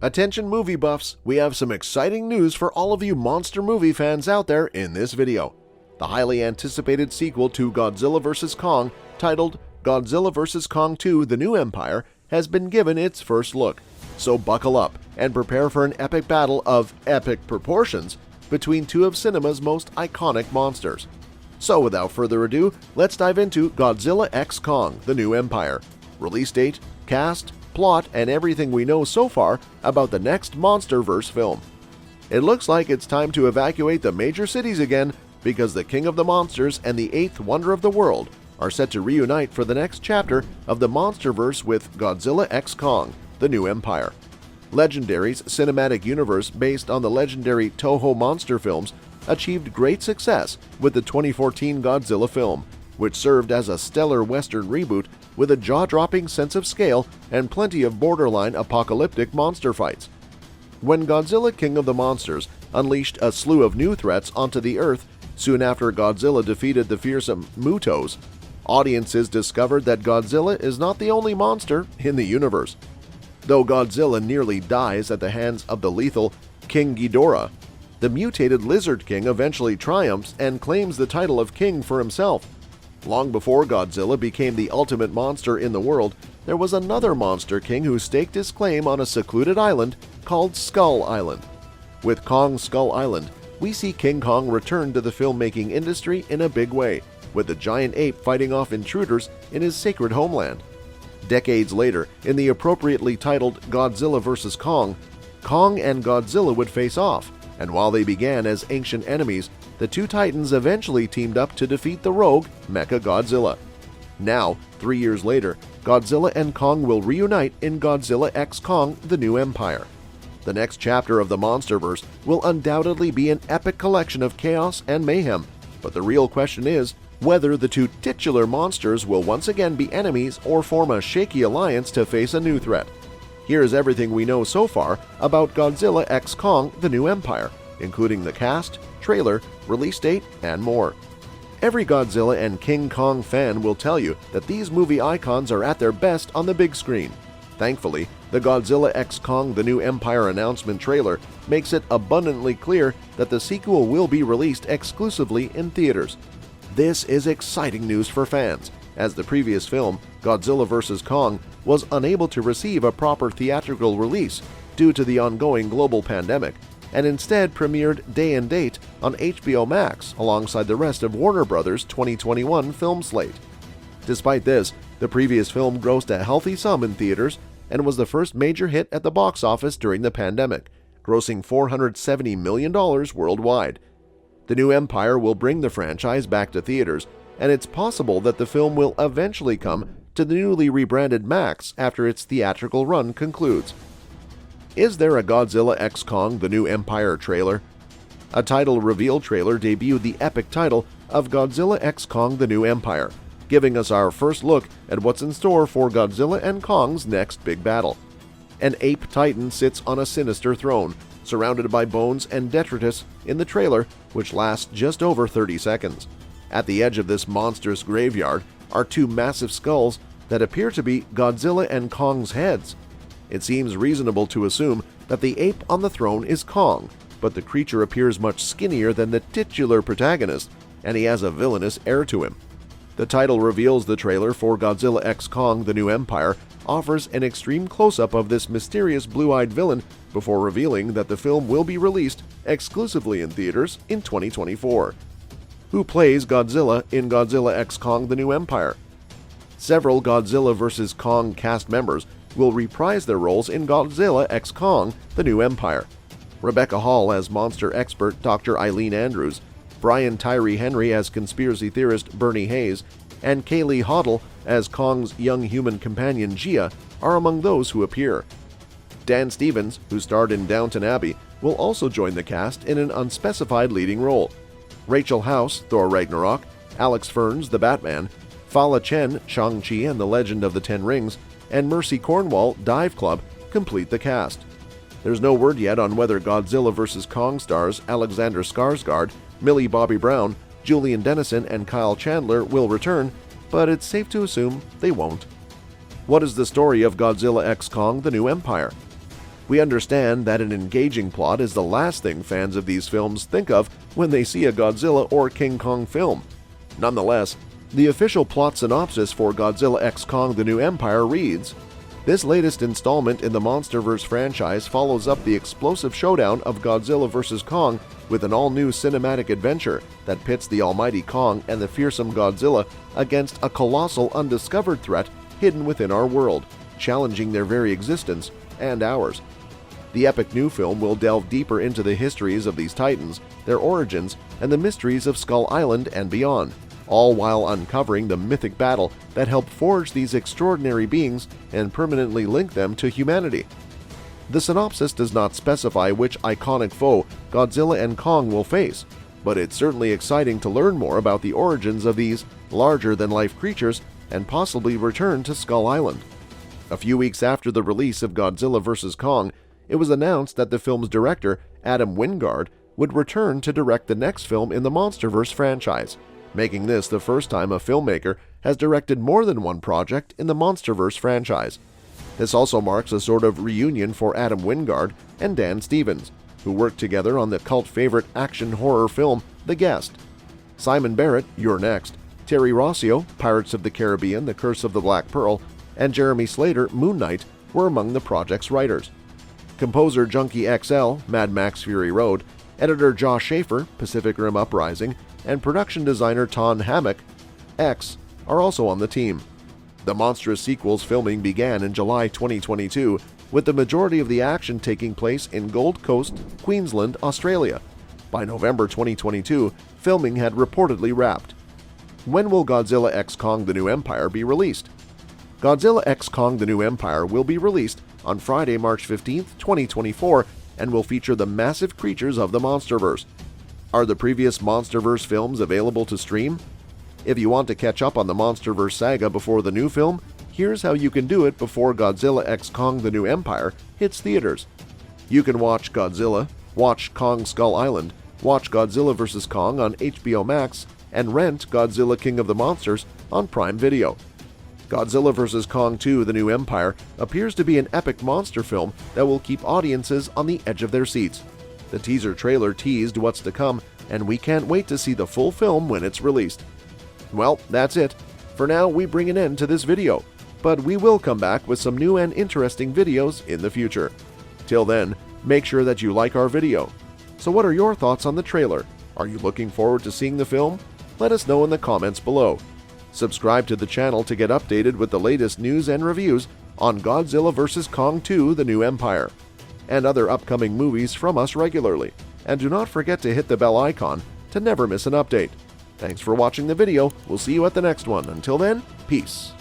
Attention movie buffs, we have some exciting news for all of you monster movie fans out there in this video. The highly anticipated sequel to Godzilla vs. Kong, titled Godzilla vs. Kong 2: The New Empire, has been given its first look. So buckle up and prepare for an epic battle of epic proportions between two of cinema's most iconic monsters. So without further ado, let's dive into Godzilla x Kong: The New Empire. Release date, cast, plot, and everything we know so far about the next MonsterVerse film. It looks like it's time to evacuate the major cities again because the King of the Monsters and the eighth wonder of the world are set to reunite for the next chapter of the MonsterVerse with Godzilla x Kong: The New Empire. Legendary's cinematic universe based on the legendary Toho monster films achieved great success with the 2014 Godzilla film, which served as a stellar Western reboot with a jaw-dropping sense of scale and plenty of borderline apocalyptic monster fights. When Godzilla King of the Monsters unleashed a slew of new threats onto the Earth soon after Godzilla defeated the fearsome Mutos, audiences discovered that Godzilla is not the only monster in the universe. Though Godzilla nearly dies at the hands of the lethal King Ghidorah, the mutated Lizard King eventually triumphs and claims the title of king for himself. Long before Godzilla became the ultimate monster in the world, there was another monster king who staked his claim on a secluded island called Skull Island. With Kong Skull Island, we see King Kong return to the filmmaking industry in a big way, with the giant ape fighting off intruders in his sacred homeland. Decades later, in the appropriately titled Godzilla vs. Kong, Kong and Godzilla would face off, and while they began as ancient enemies, the two titans eventually teamed up to defeat the rogue Mechagodzilla. Now, 3 years later, Godzilla and Kong will reunite in Godzilla x Kong: The New Empire. The next chapter of the MonsterVerse will undoubtedly be an epic collection of chaos and mayhem, but the real question is whether the two titular monsters will once again be enemies or form a shaky alliance to face a new threat. Here's everything we know so far about Godzilla x Kong: The New Empire, including the cast, trailer, release date, and more. Every Godzilla and King Kong fan will tell you that these movie icons are at their best on the big screen. Thankfully, the Godzilla x Kong: The New Empire announcement trailer makes it abundantly clear that the sequel will be released exclusively in theaters. This is exciting news for fans, as the previous film, Godzilla vs. Kong, was unable to receive a proper theatrical release due to the ongoing global pandemic, and instead premiered day and date on HBO Max alongside the rest of Warner Bros.' 2021 film slate. Despite this, the previous film grossed a healthy sum in theaters and was the first major hit at the box office during the pandemic, grossing $470 million worldwide. The New Empire will bring the franchise back to theaters, and it's possible that the film will eventually come to the newly rebranded Max after its theatrical run concludes. Is there a Godzilla x Kong: The New Empire trailer? A title reveal trailer debuted the epic title of Godzilla x Kong: The New Empire, giving us our first look at what's in store for Godzilla and Kong's next big battle. An ape titan sits on a sinister throne, surrounded by bones and detritus in the trailer, which lasts just over 30 seconds. At the edge of this monstrous graveyard are two massive skulls that appear to be Godzilla and Kong's heads. It seems reasonable to assume that the ape on the throne is Kong, but the creature appears much skinnier than the titular protagonist, and he has a villainous air to him. The title reveals the trailer for Godzilla x Kong: The New Empire offers an extreme close-up of this mysterious blue-eyed villain before revealing that the film will be released exclusively in theaters in 2024. Who plays Godzilla in Godzilla x Kong: The New Empire? Several Godzilla vs. Kong cast members will reprise their roles in Godzilla x Kong: The New Empire. Rebecca Hall as monster expert Dr. Eileen Andrews, Brian Tyree Henry as conspiracy theorist Bernie Hayes, and Kaylee Hottle as Kong's young human companion Gia are among those who appear. Dan Stevens, who starred in Downton Abbey, will also join the cast in an unspecified leading role. Rachel House, Thor Ragnarok, Alex Ferns, the Batman, Fala Chen, Shang-Chi and the Legend of the Ten Rings, and Mercy Cornwall, Dive Club, complete the cast. There's no word yet on whether Godzilla vs. Kong stars Alexander Skarsgård, Millie Bobby Brown, Julian Dennison, and Kyle Chandler will return, but it's safe to assume they won't. What is the story of Godzilla x Kong: The New Empire? We understand that an engaging plot is the last thing fans of these films think of when they see a Godzilla or King Kong film. Nonetheless, the official plot synopsis for Godzilla x Kong: The New Empire reads, "This latest installment in the MonsterVerse franchise follows up the explosive showdown of Godzilla vs. Kong with an all-new cinematic adventure that pits the almighty Kong and the fearsome Godzilla against a colossal undiscovered threat hidden within our world, challenging their very existence and ours." The epic new film will delve deeper into the histories of these titans, their origins, and the mysteries of Skull Island and beyond, all while uncovering the mythic battle that helped forge these extraordinary beings and permanently link them to humanity. The synopsis does not specify which iconic foe Godzilla and Kong will face, but it's certainly exciting to learn more about the origins of these larger-than-life creatures and possibly return to Skull Island. A few weeks after the release of Godzilla vs. Kong, it was announced that the film's director, Adam Wingard, would return to direct the next film in the MonsterVerse franchise, making this the first time a filmmaker has directed more than one project in the MonsterVerse franchise. This also marks a sort of reunion for Adam Wingard and Dan Stevens, who worked together on the cult favorite action horror film The Guest. Simon Barrett, You're Next, Terry Rossio, Pirates of the Caribbean: The Curse of the Black Pearl, and Jeremy Slater, Moon Knight, were among the project's writers. Composer Junkie XL, Mad Max Fury Road, editor Josh Schaefer, Pacific Rim Uprising, and production designer Ton Hammock, X, are also on the team. The monstrous sequel's filming began in July 2022, with the majority of the action taking place in Gold Coast, Queensland, Australia. By November 2022, filming had reportedly wrapped. When will Godzilla x Kong: The New Empire be released? Godzilla x Kong: The New Empire will be released on Friday, March 15, 2024, and will feature the massive creatures of the MonsterVerse. Are the previous MonsterVerse films available to stream? If you want to catch up on the MonsterVerse saga before the new film, here's how you can do it before Godzilla x Kong: The New Empire hits theaters. You can watch Godzilla, watch Kong Skull Island, watch Godzilla vs. Kong on HBO Max, and rent Godzilla King of the Monsters on Prime Video. Godzilla vs. Kong 2: The New Empire appears to be an epic monster film that will keep audiences on the edge of their seats. The teaser trailer teased what's to come, and we can't wait to see the full film when it's released. Well, that's it. For now, we bring an end to this video, but we will come back with some new and interesting videos in the future. Till then, make sure that you like our video. So what are your thoughts on the trailer? Are you looking forward to seeing the film? Let us know in the comments below. Subscribe to the channel to get updated with the latest news and reviews on Godzilla vs. Kong 2: The New Empire, and other upcoming movies from us regularly. And do not forget to hit the bell icon to never miss an update. Thanks for watching the video. We'll see you at the next one. Until then, peace.